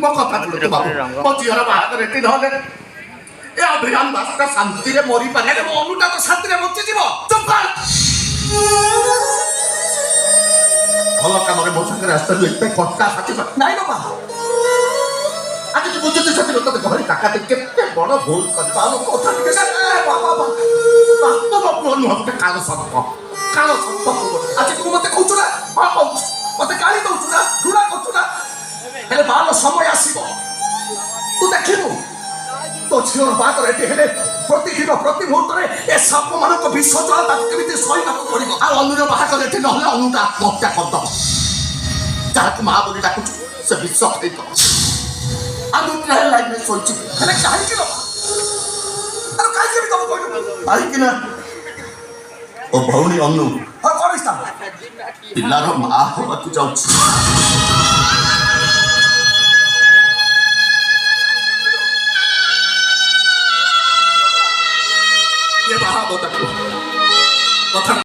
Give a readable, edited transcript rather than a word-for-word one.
ମୋ କଥା ଶୁଣନ୍ତୁ ବାବୁ ମୋ ଝିଅର ବାହାଘର ଏଠି ନହେଲେ ଏ ଅଭିରାମ ଦାସଟା ଶାନ୍ତିରେ ମରିପାରିଲେ ମୋ ଅନୁଟା ତ ଶାନ୍ତିରେ ବଞ୍ଚିଯିବ। ଭଲ କାମରେ ମୋ ସାଙ୍ଗରେ ଆସିଲୁ ଏତେ କଟା ସାଥି ନାଇଁ ନ ବାବା ଆଜି ତୁ ବୁଝୁଛୁ ସେଥିରେ ତତେ ଘରେ କାକା କେତେ ବଡ ଭୁଲ କରିବା କଥା ଟିକେ ବାସ୍ତବ ପୁଅ ନୁହଁ ଗୋଟେ କାଳ ସର୍ପ ଆଜି ତୁ ମତେ କହୁଛୁ ନା ହଁ କହୁଛୁ ମତେ ଗାଳି ଦଉଛୁ ନା ଘୃଣା କରୁଛୁ ନା ହେଲେ ବାହାର ସମୟ ଆସିବ ତୁ ଦେଖିବୁ ତୋ ଝିଅର ବାହାଘର ଏଠି ହେଲେ ପ୍ରତିଦିନ ପ୍ରତି ମୁହୂର୍ତ୍ତରେ ଏ ସାପ ମାନଙ୍କ ବିଷ ଜ୍ୱାଳା ତାକୁ କେମିତି ସହିବାକୁ ପଡିବ। ଆଉ ଅନୁର ବାହାଘର ଏଠି ନହେଲେ ଅନୁଟା ହତ୍ୟା କରିଦବ। ଯାହାକୁ ମା ବୋଲି ଡାକୁଛୁ ସେ ବିଷ ଖାଇଦବ। ଆଉ ଟ୍ରେନ୍ ଲାଇନରେ ଶୋଇଛି ହେଲେ କାହିଁକି ନବ ଆରେ କାହିଁକି ବି ତମ କହିଲୁ କାହିଁକି ନା ଓ ଭଉଣୀ ଅନୁ ହଁ କଣ ପିଲାର ମା ହବାକୁ ଯାଉଛି। ये बाहा बहुत